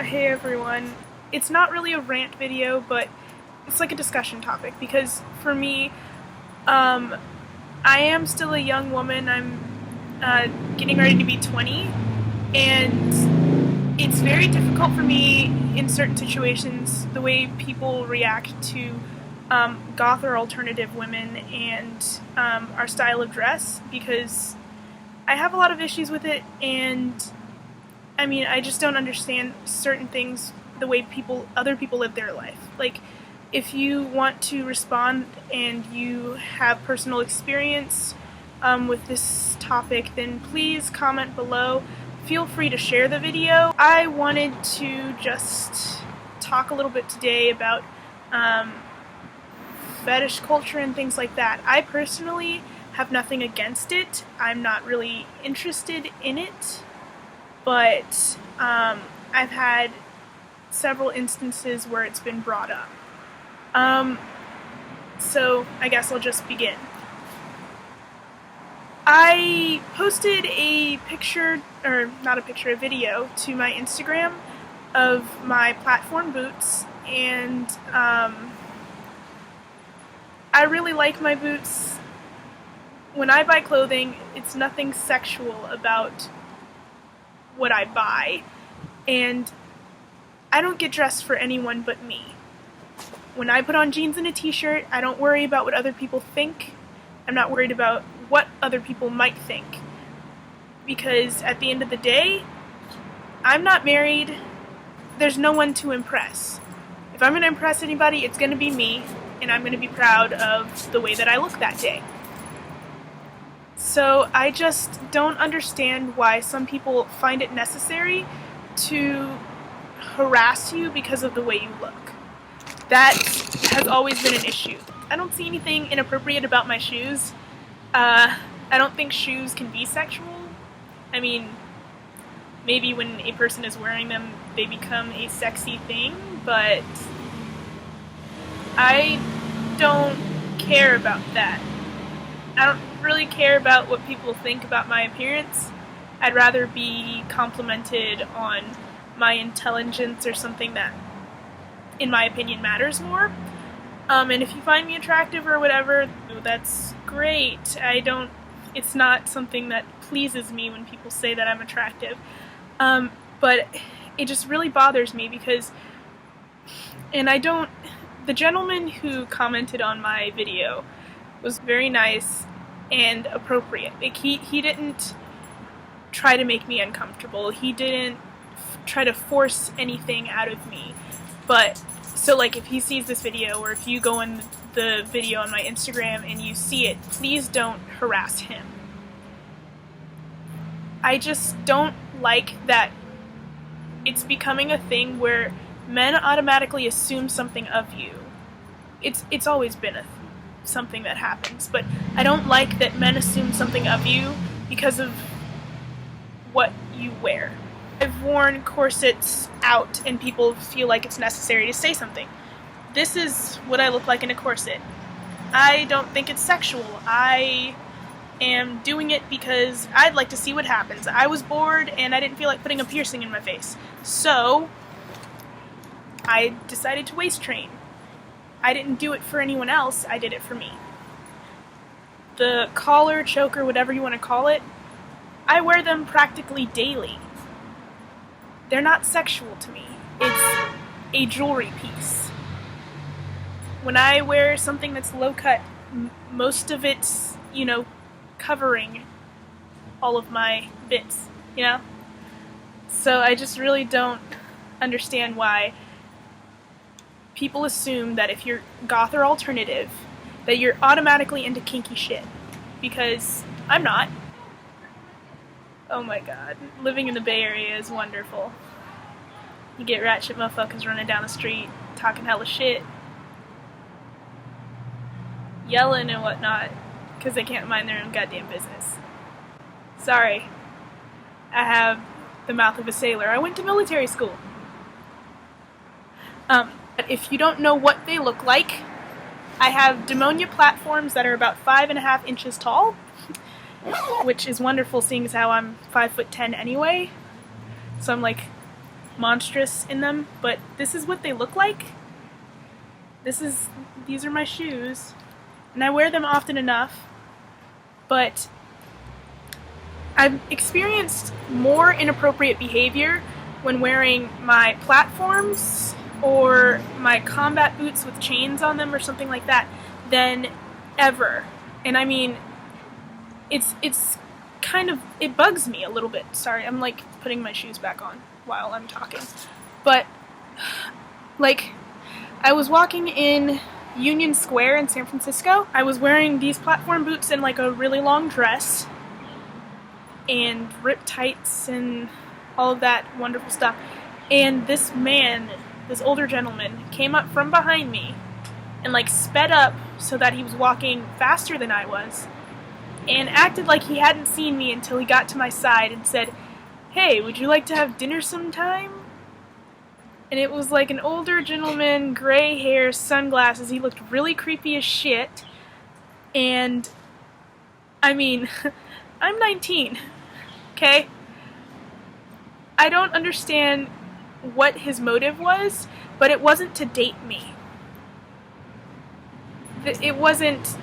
Hey everyone. It's not really a rant video, but it's like a discussion topic because for me, I am still a young woman. I'm getting ready to be 20, and it's very difficult for me in certain situations the way people react to goth or alternative women and our style of dress, because I have a lot of issues with it, and I mean, I just don't understand certain things the way other people live their life. Like, if you want to respond and you have personal experience with this topic, then please comment below. Feel free to share the video. I wanted to just talk a little bit today about fetish culture and things like that. I personally have nothing against it. I'm not really interested in it. But I've had several instances where it's been brought up. So I guess I'll just begin. I posted a picture, or not a picture, a video to my Instagram of my platform boots, and I really like my boots. When I buy clothing, it's nothing sexual about what I buy, and I don't get dressed for anyone but me. When I put on jeans and a t-shirt, I don't worry about what other people think. I'm not worried about what other people might think, because at the end of the day, I'm not married. There's no one to impress. If I'm going to impress anybody, it's going to be me, and I'm going to be proud of the way that I look that day. So I just don't understand why some people find it necessary to harass you because of the way you look. That has always been an issue. I don't see anything inappropriate about my shoes. I don't think shoes can be sexual. I mean, maybe when a person is wearing them, they become a sexy thing, but I don't care about that. I don't really care about what people think about my appearance. I'd rather be complimented on my intelligence or something that, in my opinion, matters more. And if you find me attractive or whatever, that's great. It's not something that pleases me when people say that I'm attractive. But it just really bothers me because, the gentleman who commented on my video was very nice and appropriate. Like, he didn't try to make me uncomfortable. He didn't try to force anything out of me. But, so like, if he sees this video, or if you go in the video on my Instagram and you see it, please don't harass him. I just don't like that it's becoming a thing where men automatically assume something of you. It's always been something that happens, but I don't like that men assume something of you because of what you wear. I've worn corsets out and people feel like it's necessary to say something. This is what I look like in a corset. I don't think it's sexual. I am doing it because I'd like to see what happens. I was bored and I didn't feel like putting a piercing in my face. So I decided to waist train. I didn't do it for anyone else, I did it for me. The collar, choker, whatever you want to call it, I wear them practically daily. They're not sexual to me. It's a jewelry piece. When I wear something that's low cut, most of it's, covering all of my bits, So I just really don't understand why people assume that if you're goth or alternative, that you're automatically into kinky shit. Because I'm not. Oh my god. Living in the Bay Area is wonderful. You get ratchet motherfuckers running down the street, talking hella shit, yelling and whatnot, because they can't mind their own goddamn business. Sorry. I have the mouth of a sailor. I went to military school. But if you don't know what they look like, I have demonia platforms that are about 5.5 inches tall, which is wonderful seeing as how I'm 5'10" anyway. So I'm like monstrous in them, but this is what they look like. These are my shoes, and I wear them often enough, but I've experienced more inappropriate behavior when wearing my platforms or my combat boots with chains on them or something like that than ever. And I mean, it's kind of, it bugs me a little bit. Sorry, I'm like putting my shoes back on while I'm talking. But like, I was walking in Union Square in San Francisco. I was wearing these platform boots and like a really long dress and rip tights and all of that wonderful stuff. And this man, this older gentleman, came up from behind me and like sped up so that he was walking faster than I was, and acted like he hadn't seen me until he got to my side and said, "Hey, would you like to have dinner sometime?" And it was like an older gentleman, gray hair, sunglasses. He looked really creepy as shit. And I mean, I'm 19, okay? I don't understand what his motive was, but it wasn't to date me. It wasn't,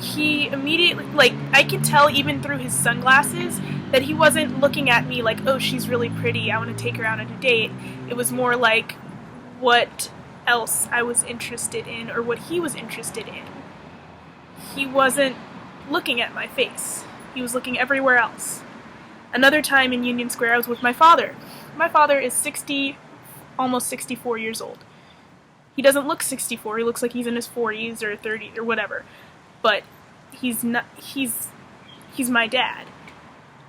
he immediately, like, I could tell even through his sunglasses that he wasn't looking at me like, oh, she's really pretty, I want to take her out on a date. It was more like what else I was interested in or what he was interested in. He wasn't looking at my face. He was looking everywhere else. Another time in Union Square, I was with my father. My father is 60, almost 64 years old. He doesn't look 64, he looks like he's in his 40s or 30s or whatever. But he's not, he's my dad.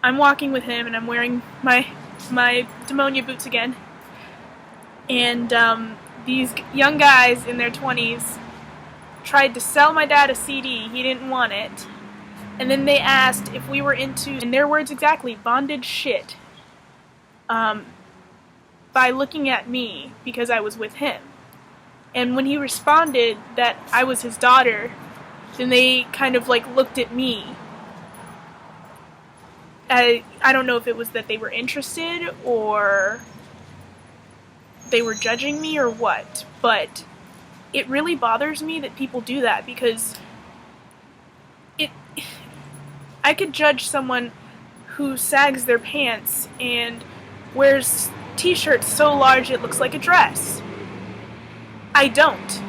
I'm walking with him and I'm wearing my demonia boots again. And these young guys in their 20s tried to sell my dad a CD. He didn't want it. And then they asked if we were into, in their words exactly, bondage shit. By looking at me because I was with him. And when he responded that I was his daughter, then they kind of like looked at me. I don't know if it was that they were interested or they were judging me or what, but it really bothers me that people do that because I could judge someone who sags their pants and wears t-shirts so large it looks like a dress. I don't.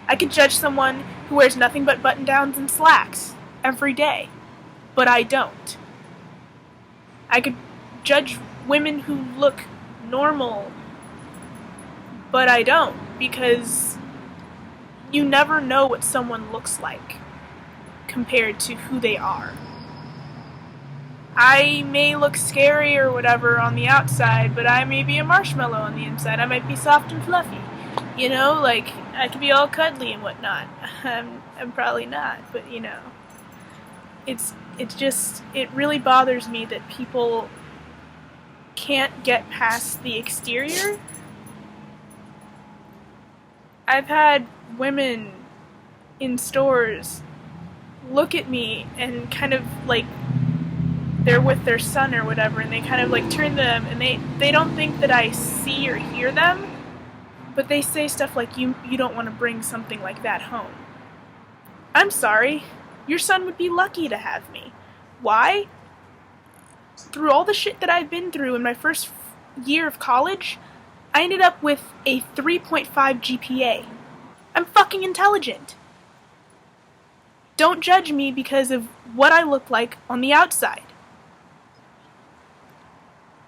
I could judge someone who wears nothing but button-downs and slacks every day, but I don't. I could judge women who look normal, but I don't, because you never know what someone looks like compared to who they are. I may look scary or whatever on the outside, but I may be a marshmallow on the inside. I might be soft and fluffy. You know, like, I could be all cuddly and whatnot. I'm probably not, but you know. It's just, it really bothers me that people can't get past the exterior. I've had women in stores look at me and kind of like, they're with their son or whatever, and they kind of like turn them, and they don't think that I see or hear them, but they say stuff like, you don't want to bring something like that home. I'm sorry. Your son would be lucky to have me. Why? Through all the shit that I've been through in my first year of college, I ended up with a 3.5 GPA. I'm fucking intelligent. Don't judge me because of what I look like on the outside.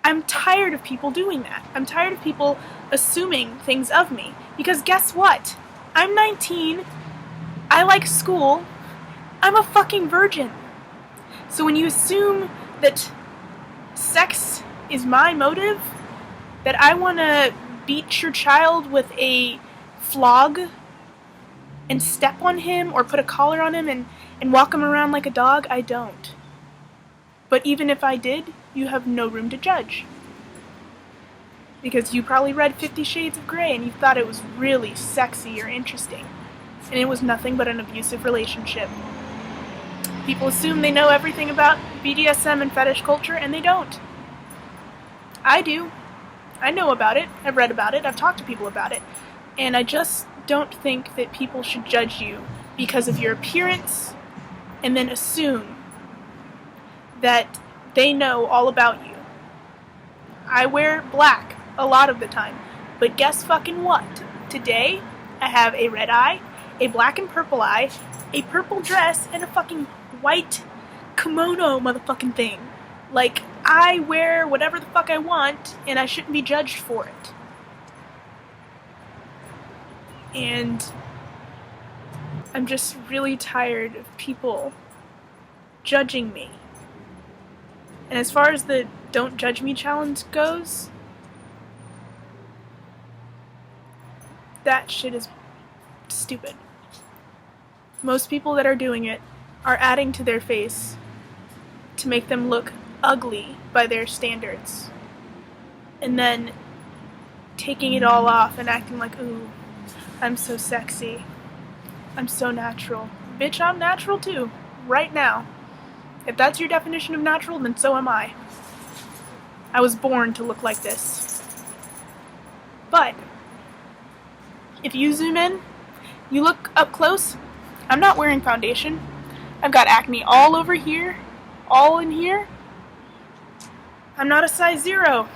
I'm tired of people doing that. I'm tired of people assuming things of me. Because guess what? I'm 19. I like school. I'm a fucking virgin. So when you assume that sex is my motive, that I want to beat your child with a flog and step on him or put a collar on him and walk him around like a dog, I don't. But even if I did, you have no room to judge. Because you probably read 50 Shades of Grey and you thought it was really sexy or interesting. And it was nothing but an abusive relationship. People assume they know everything about BDSM and fetish culture, and they don't. I do. I know about it, I've read about it, I've talked to people about it, and I just don't think that people should judge you because of your appearance and then assume that they know all about you. I wear black a lot of the time, but guess fucking what? Today, I have a red eye, a black and purple eye, a purple dress, and a fucking white kimono motherfucking thing. Like, I wear whatever the fuck I want, and I shouldn't be judged for it. And I'm just really tired of people judging me. And as far as the Don't Judge Me challenge goes, that shit is stupid. Most people that are doing it are adding to their face to make them look ugly by their standards. And then taking it all off and acting like, ooh, I'm so sexy. I'm so natural. Bitch, I'm natural too. Right now. If that's your definition of natural, then so am I. I was born to look like this. But if you zoom in, you look up close, I'm not wearing foundation. I've got acne all over here, all in here. I'm not a size 0.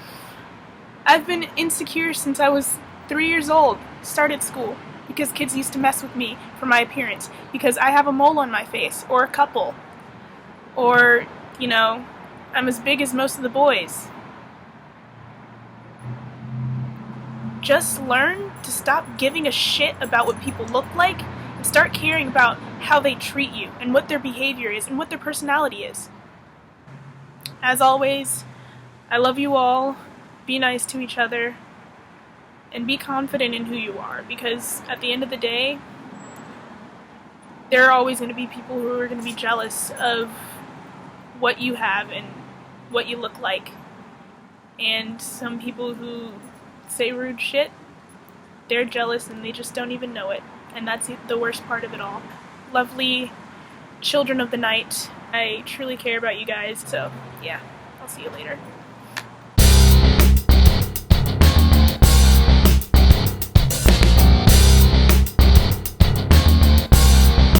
I've been insecure since I was 3 years old, started school, because kids used to mess with me for my appearance, because I have a mole on my face, or a couple, or, you know, I'm as big as most of the boys. Just learn to stop giving a shit about what people look like and start caring about how they treat you and what their behavior is and what their personality is. As always, I love you all. Be nice to each other and be confident in who you are, because at the end of the day, there are always going to be people who are going to be jealous of what you have and what you look like. And some people who say rude shit, they're jealous and they just don't even know it. And that's the worst part of it all. Lovely children of the night, I truly care about you guys, so yeah, I'll see you later.